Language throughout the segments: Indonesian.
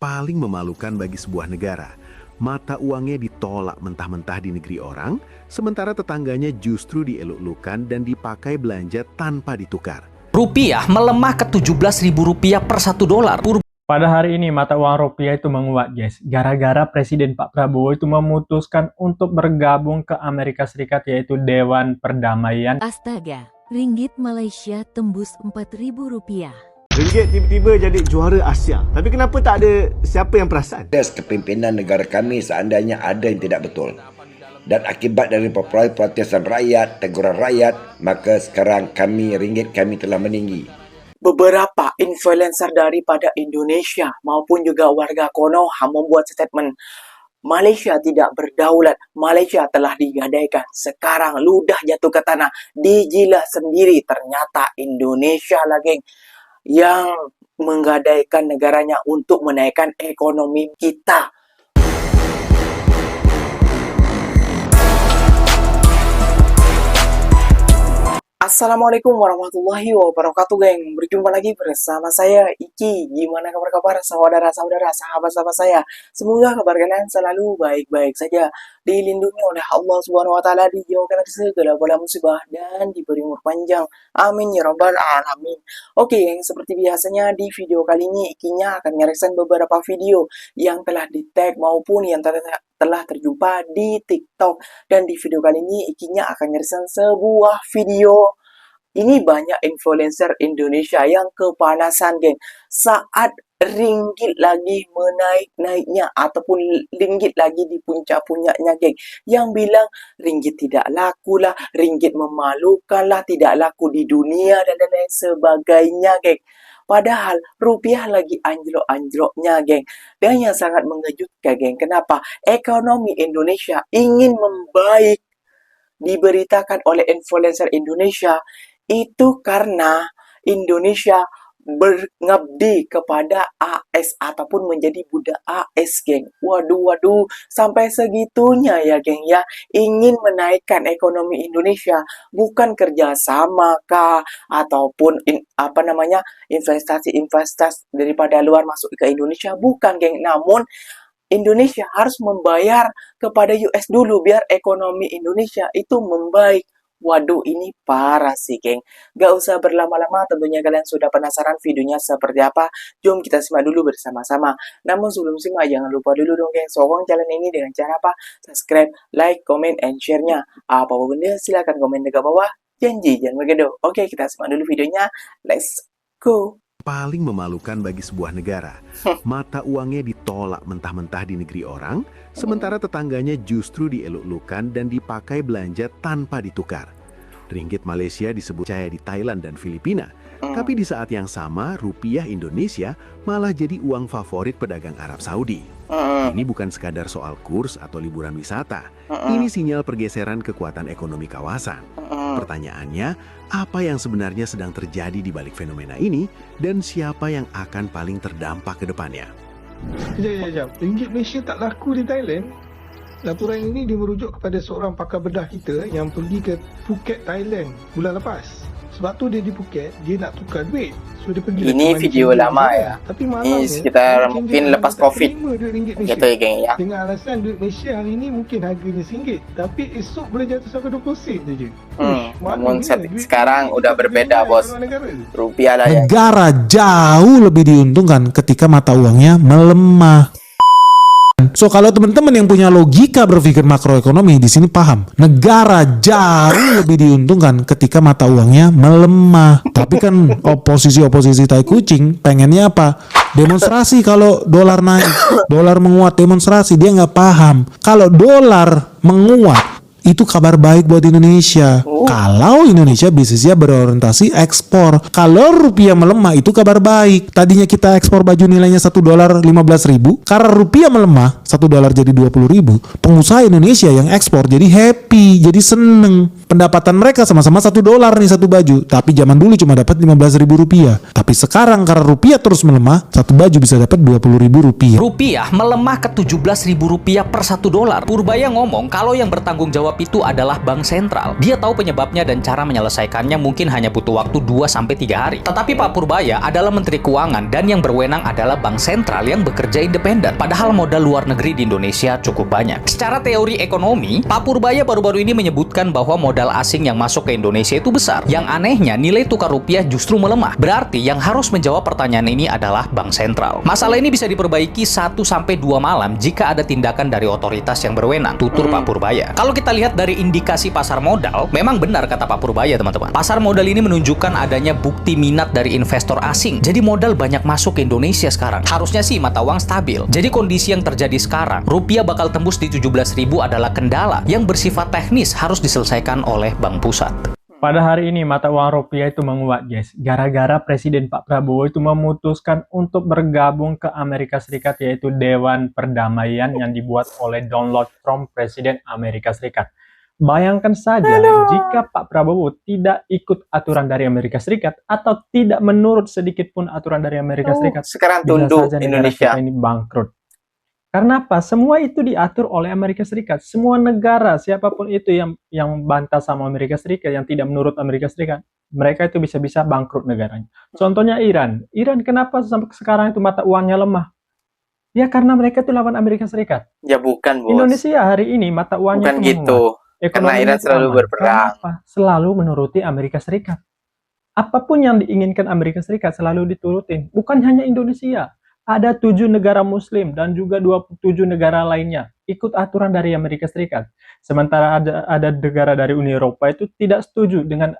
Paling memalukan bagi sebuah negara, mata uangnya ditolak mentah-mentah di negeri orang, sementara tetangganya justru dieluk-elukan dan dipakai belanja tanpa ditukar. Rupiah melemah ke Rp17.000 per $1. Pada hari ini mata uang rupiah itu menguat, guys. Gara-gara Presiden Pak Prabowo itu memutuskan untuk bergabung ke Amerika Serikat, yaitu Dewan Perdamaian. Astaga, ringgit Malaysia tembus Rp4.000. Ringgit tiba-tiba jadi juara Asia. Tapi kenapa tak ada siapa yang perasan? Kepimpinan negara kami seandainya ada yang tidak betul. Dan akibat dari protesan rakyat, teguran rakyat, maka sekarang ringgit kami telah meninggi. Beberapa influencer daripada Indonesia maupun juga warga Konoha membuat statement Malaysia tidak berdaulat, Malaysia telah digadaikan. Sekarang ludah jatuh ke tanah, dijilah sendiri. Ternyata Indonesia lagi yang menggadaikan negaranya untuk menaikkan ekonomi kita. Assalamualaikum warahmatullahi wabarakatuh, geng. Berjumpa lagi bersama saya, Iki. Gimana kabar saudara-saudara, sahabat-sahabat saya? Semoga kabar kalian selalu baik-baik saja, dilindungi oleh Allah Subhanahu wa Ta'ala, dijauhkan dari segala bala musibah, dan diberi umur panjang. Amin ya rabbal alamin. Oke, geng, seperti biasanya di video kali ini Ikinya akan ngereaction beberapa video yang telah di-tag maupun yang telah terjumpa di TikTok. Dan di video kali ini Ikinya akan ngereaction sebuah video. Ini banyak influencer Indonesia yang kepanasan, geng. Saat ringgit lagi menaik-naiknya ataupun ringgit lagi di puncak-puncaknya, geng. Yang bilang ringgit tidak laku lah, ringgit memalukan lah, tidak laku di dunia dan lain sebagainya, geng. Padahal rupiah lagi anjlok-anjloknya, geng. Dan yang sangat mengejutkan, geng. Kenapa? Ekonomi Indonesia ingin membaik, diberitakan oleh influencer Indonesia, itu karena Indonesia berngabdi kepada AS ataupun menjadi budak AS, geng. Waduh, sampai segitunya ya, geng ya. Ingin menaikkan ekonomi Indonesia, bukan kerjasama kah ataupun investasi daripada luar masuk ke Indonesia, bukan, geng. Namun Indonesia harus membayar kepada US dulu biar ekonomi Indonesia itu membaik. Waduh, ini parah sih, geng. Gak usah berlama-lama, tentunya kalian sudah penasaran videonya seperti apa. Jom kita simak dulu bersama-sama. Namun sebelum simak, jangan lupa dulu dong, geng. Sokong channel ini dengan cara apa? Subscribe, like, comment, and share-nya. Apapun dia, silahkan komen dekat bawah. Janji, jangan begitu. Oke, kita simak dulu videonya. Let's go. Paling memalukan bagi sebuah negara, mata uangnya ditolak mentah-mentah di negeri orang, sementara tetangganya justru dieluk-elukan dan dipakai belanja tanpa ditukar. Ringgit Malaysia disebut jaya di Thailand dan Filipina, tapi di saat yang sama rupiah Indonesia malah jadi uang favorit pedagang Arab Saudi. Ini bukan sekadar soal kurs atau liburan wisata, ini sinyal pergeseran kekuatan ekonomi kawasan. Pertanyaannya, apa yang sebenarnya sedang terjadi di balik fenomena ini dan siapa yang akan paling terdampak ke depannya? Sekejap. Ringgit Malaysia tak laku di Thailand. Laporan ini merujuk kepada seorang pakar bedah kita yang pergi ke Phuket, Thailand bulan lepas. Sebab tu dia di Phuket, dia nak tukar duit. So dia pergi. Ini video lama ya. Tapi ini sekitar mungkin lepas Covid. Gitu ya, geng ya. Dengan alasan duit Malaysia hari ini mungkin harganya RM1, tapi esok boleh jatuh sampai 20 sen saja. Namun sekarang udah berbeda, bos. Rupiah lah ya. Negara jauh lebih diuntungkan ketika mata uangnya melemah. So kalau teman-teman yang punya logika berpikir makroekonomi di sini paham, negara jauh lebih diuntungkan ketika mata uangnya melemah. Tapi kan oposisi tai kucing pengennya apa? Demonstrasi kalau dolar naik, dolar menguat, demonstrasi. Dia nggak paham kalau dolar menguat itu kabar baik buat Indonesia. Kalau Indonesia bisnisnya berorientasi ekspor. Kalau rupiah melemah itu kabar baik. Tadinya kita ekspor baju nilainya $1.15.000. Karena rupiah melemah $1 jadi $20.000. Pengusaha Indonesia yang ekspor jadi happy, jadi seneng. pendapatan mereka sama-sama $1 nih satu baju. Tapi zaman dulu cuma dapat Rp15.000. Tapi sekarang karena rupiah terus melemah, satu baju bisa dapat Rp20.000. Rupiah melemah ke Rp17.000 per $1. Purbaya ngomong kalau yang bertanggung jawab itu adalah bank sentral. Dia tahu penyebabnya dan cara menyelesaikannya mungkin hanya butuh waktu 2-3 hari. Tetapi Pak Purbaya adalah Menteri Keuangan dan yang berwenang adalah bank sentral yang bekerja independen. Padahal modal luar negeri di Indonesia cukup banyak. Secara teori ekonomi, Pak Purbaya baru-baru ini menyebutkan bahwa modal asing yang masuk ke Indonesia itu besar. Yang anehnya, nilai tukar rupiah justru melemah. Berarti yang harus menjawab pertanyaan ini adalah bank sentral. Masalah ini bisa diperbaiki 1-2 malam jika ada tindakan dari otoritas yang berwenang, tutur Pak Purbaya. Kalau kita lihat dari indikasi pasar modal, memang benar kata Pak Purbaya, teman-teman. Pasar modal ini menunjukkan adanya bukti minat dari investor asing. Jadi modal banyak masuk ke Indonesia sekarang. Harusnya sih mata uang stabil. Jadi kondisi yang terjadi sekarang, rupiah bakal tembus di 17.000 adalah kendala yang bersifat teknis harus diselesaikan oleh bank pusat. Pada hari ini mata uang rupiah itu menguat, guys. Gara-gara Presiden Pak Prabowo itu memutuskan untuk bergabung ke Amerika Serikat, yaitu Dewan Perdamaian yang dibuat oleh Donald Trump, Presiden Amerika Serikat. Bayangkan saja jika Pak Prabowo tidak ikut aturan dari Amerika Serikat atau tidak menurut sedikit pun aturan dari Amerika Serikat, Sekarang bisa tunduk saja negara Indonesia. kita ini bangkrut. Karena apa? Semua itu diatur oleh Amerika Serikat. Semua negara, siapapun itu yang bantah sama Amerika Serikat, yang tidak menurut Amerika Serikat, mereka itu bisa-bisa bangkrut negaranya. Contohnya Iran. Iran kenapa sampai sekarang itu mata uangnya lemah? Ya karena mereka itu lawan Amerika Serikat. Ya bukan, Bos. Indonesia hari ini mata uangnya Bukan itu gitu. menguat. Karena Iran itu selalu aman. berperang. Kenapa? Selalu menuruti Amerika Serikat. Apapun yang diinginkan Amerika Serikat selalu diturutin. Bukan hanya Indonesia. Ada 7 negara muslim dan juga 27 negara lainnya ikut aturan dari Amerika Serikat. Sementara ada negara dari Uni Eropa itu tidak setuju dengan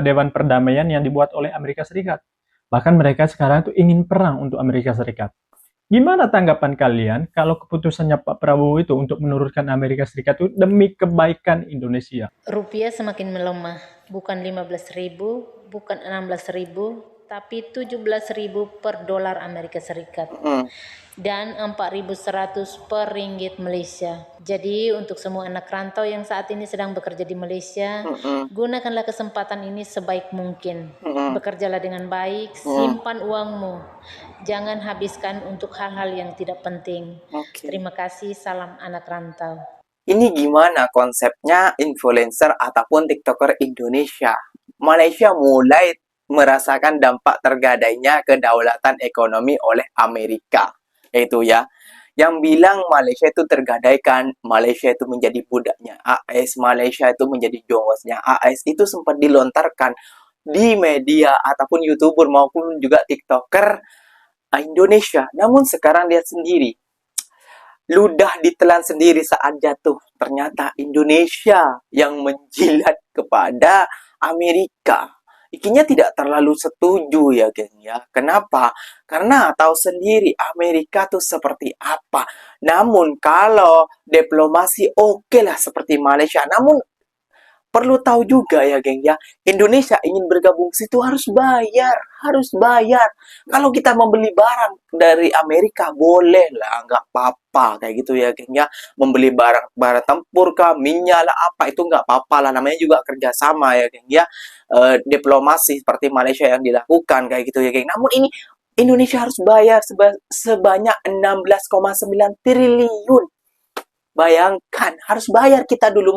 Dewan Perdamaian yang dibuat oleh Amerika Serikat. Bahkan mereka sekarang itu ingin perang untuk Amerika Serikat. Gimana tanggapan kalian kalau keputusannya Pak Prabowo itu untuk menurunkan Amerika Serikat itu demi kebaikan Indonesia? Rupiah semakin melemah, bukan 15.000, bukan 16.000, tapi 17.000 per dolar Amerika Serikat dan 4.100 per ringgit Malaysia. Jadi untuk semua anak rantau yang saat ini sedang bekerja di Malaysia, gunakanlah kesempatan ini sebaik mungkin. Bekerjalah dengan baik, simpan uangmu. Jangan habiskan untuk hal-hal yang tidak penting. Terima kasih, salam anak rantau. Ini gimana konsepnya influencer ataupun TikToker Indonesia? Malaysia mulai merasakan dampak tergadainya kedaulatan ekonomi oleh Amerika. Itu ya. Yang bilang Malaysia itu tergadaikan, Malaysia itu menjadi budaknya AS, Malaysia itu menjadi jongosnya AS, itu sempat dilontarkan di media ataupun YouTuber maupun juga TikToker Indonesia. Namun sekarang lihat sendiri, ludah ditelan sendiri saat jatuh. Ternyata Indonesia yang menjilat kepada Amerika. Ikinya tidak terlalu setuju ya, geng ya. Kenapa? Karena tahu sendiri Amerika tuh seperti apa. Namun kalau diplomasi oke lah seperti Malaysia. Namun perlu tahu juga ya, geng ya. Indonesia ingin bergabung ke situ harus bayar, harus bayar. Kalau kita membeli barang dari Amerika boleh lah, nggak apa-apa kayak gitu ya, geng ya. Membeli barang tempur kah, minyak lah apa itu nggak apa-apa lah. Namanya juga kerjasama ya, geng ya. Diplomasi seperti Malaysia yang dilakukan kayak gitu ya, geng. Namun ini Indonesia harus bayar sebanyak 16,9 triliun. Bayangkan, harus bayar kita dulu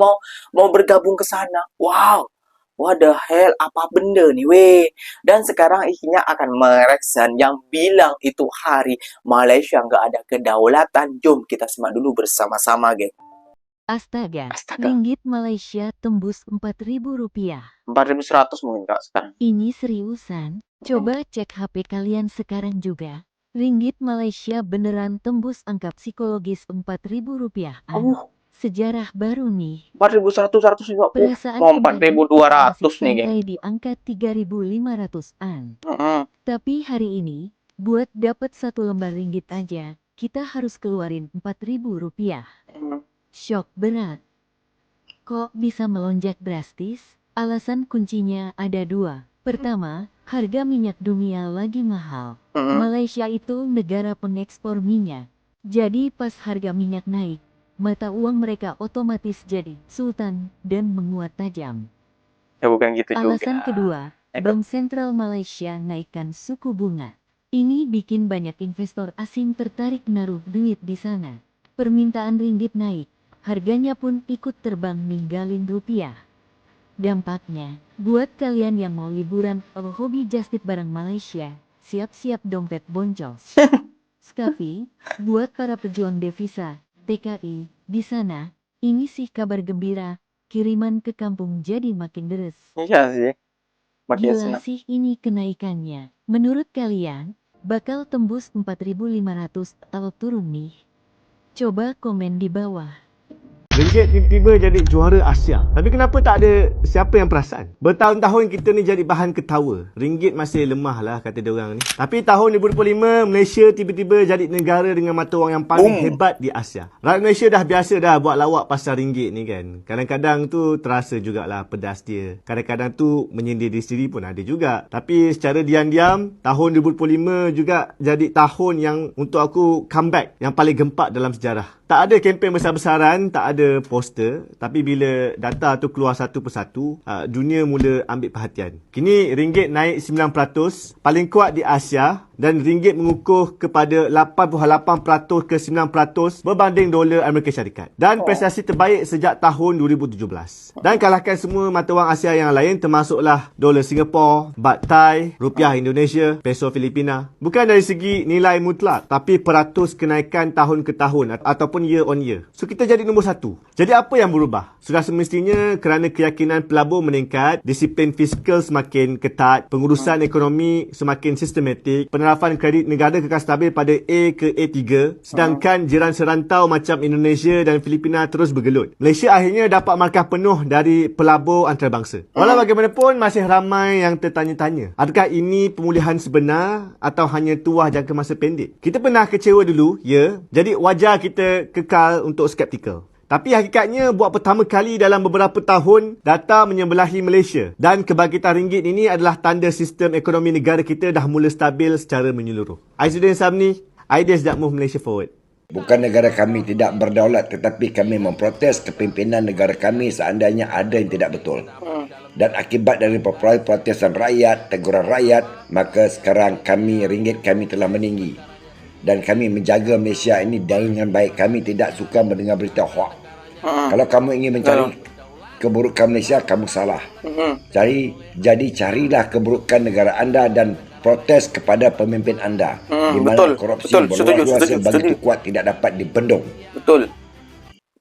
mau bergabung ke sana. Wow, what the hell, apa benda nih, weh. Dan sekarang isinya akan mereksan yang bilang itu hari Malaysia nggak ada kedaulatan. Jom kita simak dulu bersama-sama, geng. Astaga, ringgit Malaysia tembus Rp4.000. 4.100 mungkin kak sekarang. Ini seriusan? Coba cek HP kalian sekarang juga. Ringgit Malaysia beneran tembus angka psikologis Rp4.000. Sejarah baru nih. 4.100 Perasaan mau 4.200 nih, geng. sampai di angka 3.500-an. Tapi hari ini, buat dapat 1 lembar ringgit aja, kita harus keluarin Rp4.000. Shock berat. Kok bisa melonjak drastis? Alasan kuncinya ada 2. Pertama, harga minyak dunia lagi mahal. Malaysia itu negara pengekspor minyak. Jadi pas harga minyak naik, mata uang mereka otomatis jadi sultan dan menguat tajam. Ya bukan gitu Alasan juga. kedua, Bank Sentral Malaysia naikkan suku bunga. Ini bikin banyak investor asing tertarik naruh duit di sana. Permintaan ringgit naik, harganya pun ikut terbang ninggalin rupiah. Dampaknya, buat kalian yang mau liburan atau hobi just tip barang Malaysia, siap-siap dompet boncos. Skafi, buat para pejuang devisa, TKI, di sana, ini sih kabar gembira, kiriman ke kampung jadi makin deres. Iya sih. Makin Gila senang. sih ini kenaikannya. Menurut kalian, bakal tembus 4.500 atau turun nih? Coba komen di bawah. Ringgit tiba-tiba jadi juara Asia. Tapi kenapa tak ada siapa yang perasan? Bertahun-tahun kita ni jadi bahan ketawa. Ringgit masih lemah lah kata diorang ni. Tapi tahun 2025, Malaysia tiba-tiba jadi negara dengan mata wang yang paling hebat di Asia. Rakyat Malaysia dah biasa dah buat lawak pasal ringgit ni kan. Kadang-kadang tu terasa jugalah pedas dia. Kadang-kadang tu menyindir diri sendiri pun ada juga. Tapi secara diam-diam, tahun 2025 juga jadi tahun yang untuk aku comeback yang paling gempak dalam sejarah. Tak ada kempen besar-besaran, tak ada poster. Tapi bila data tu keluar satu persatu, dunia mula ambil perhatian. Kini ringgit naik 9%, paling kuat di Asia. Dan ringgit mengukuh kepada 88% ke 9% berbanding dolar Amerika Syarikat. Dan prestasi terbaik sejak tahun 2017. Dan kalahkan semua mata wang Asia yang lain termasuklah dolar Singapura, Baht Thai, Rupiah Indonesia, Peso Filipina. Bukan dari segi nilai mutlak, tapi peratus kenaikan tahun ke tahun ataupun year on year. So kita jadi nombor 1. Jadi apa yang berubah? Sudah semestinya kerana keyakinan pelabur meningkat, disiplin fiskal semakin ketat, pengurusan ekonomi semakin sistematik, penerapan kredit negara kekal stabil pada A ke A3, sedangkan jiran serantau macam Indonesia dan Filipina terus bergelut. Malaysia akhirnya dapat markah penuh dari pelabur antarabangsa. Walau bagaimanapun, masih ramai yang tertanya-tanya, adakah ini pemulihan sebenar atau hanya tuah jangka masa pendek? Kita pernah kecewa dulu, ya. Jadi wajar kita kekal untuk skeptikal. Tapi hakikatnya buat pertama kali dalam beberapa tahun, data menyebelahi Malaysia. Dan kebangkitan ringgit ini adalah tanda sistem ekonomi negara kita dah mula stabil secara menyeluruh. Aizudin Samni, Ideas that move Malaysia forward. Bukan negara kami tidak berdaulat, tetapi kami memprotes kepimpinan negara kami seandainya ada yang tidak betul. Dan akibat dari protesan rakyat, teguran rakyat, maka sekarang ringgit kami telah meninggi. Dan kami menjaga Malaysia ini dengan baik. Kami tidak suka mendengar berita hoax. Kalau kamu ingin mencari keburukan Malaysia, kamu salah. Jadi carilah keburukan negara anda dan protes kepada pemimpin anda. Di mana korupsi berluas-luas yang begitu kuat tidak dapat dibendung. Betul.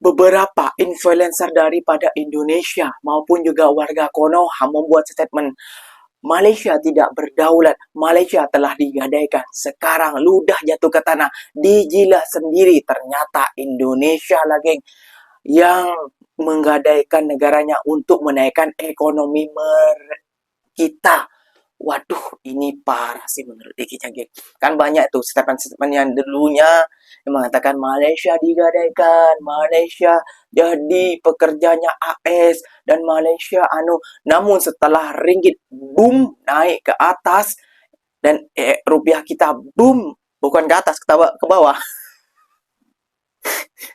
Beberapa influencer daripada Indonesia maupun juga warga Konoha membuat statement, Malaysia tidak berdaulat, Malaysia telah digadaikan. Sekarang ludah jatuh ke tanah, dijilah sendiri. Ternyata Indonesia lagi yang menggadaikan negaranya untuk menaikkan ekonomi kita. Waduh, ini parah sih menurut Iki Cagin. Kan banyak tuh statement-statement yang dulunya yang mengatakan Malaysia digadaikan, Malaysia jadi pekerjanya AS, dan Malaysia namun setelah ringgit boom naik ke atas dan rupiah kita boom, bukan ke atas, ke bawah.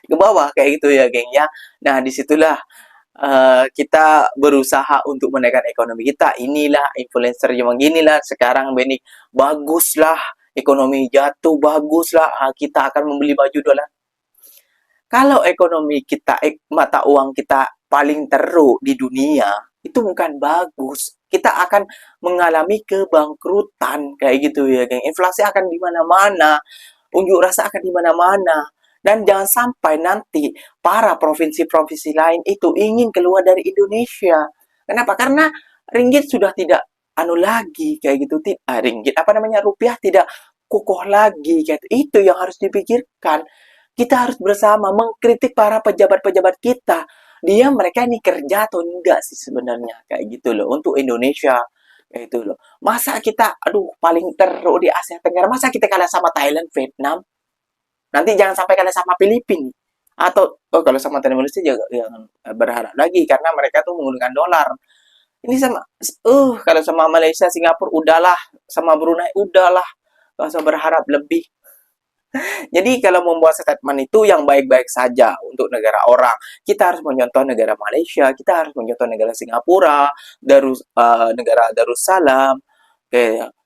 Ke bawah kayak gitu ya, geng ya. Nah, disitulah kita berusaha untuk menaikkan ekonomi kita. Inilah influencer yang beginilah sekarang Benny, baguslah ekonomi jatuh, baguslah kita akan membeli baju dolar. Kalau ekonomi kita, mata uang kita paling teruk di dunia, itu bukan bagus. Kita akan mengalami kebangkrutan kayak gitu ya, geng. Inflasi akan di mana-mana, unjuk rasa akan di mana-mana. Dan jangan sampai nanti para provinsi-provinsi lain itu ingin keluar dari Indonesia. Kenapa? Karena ringgit sudah tidak lagi kayak gitu. Rupiah tidak kokoh lagi kayak itu yang harus dipikirkan. Kita harus bersama mengkritik para pejabat-pejabat kita. Mereka ini kerja atau enggak sih sebenarnya kayak gitu loh untuk Indonesia. Kayak itu loh. Masa kita paling teruk di Asia Tenggara, masa kita kalah sama Thailand, Vietnam? Nanti jangan sampai kalah sama Filipina. Atau kalau sama Malaysia jangan berharap lagi karena mereka tuh menggunakan dolar. Ini kalau sama Malaysia, Singapura udahlah, sama Brunei udahlah. Gak usah berharap lebih. Jadi kalau membuat statement itu yang baik-baik saja untuk negara orang. Kita harus menyontoh negara Malaysia, kita harus menyontoh negara Singapura, negara Darussalam,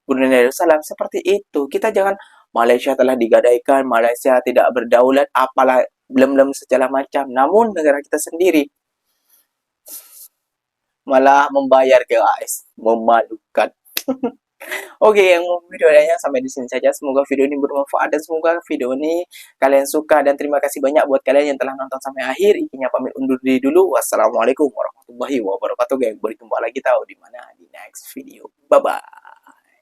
Brunei Darussalam, seperti itu. Kita jangan Malaysia telah digadaikan, Malaysia tidak berdaulat, apalah belum segala macam. Namun negara kita sendiri malah membayar, guys, memalukan. Oke, yang videonya sampai di sini saja. Semoga video ini bermanfaat dan semoga video ini kalian suka, dan terima kasih banyak buat kalian yang telah nonton sampai akhir. Ikinya pamit undur diri dulu. Wassalamualaikum warahmatullahi wabarakatuh, geng. Berjumpa lagi tahu di mana di next video. Bye bye.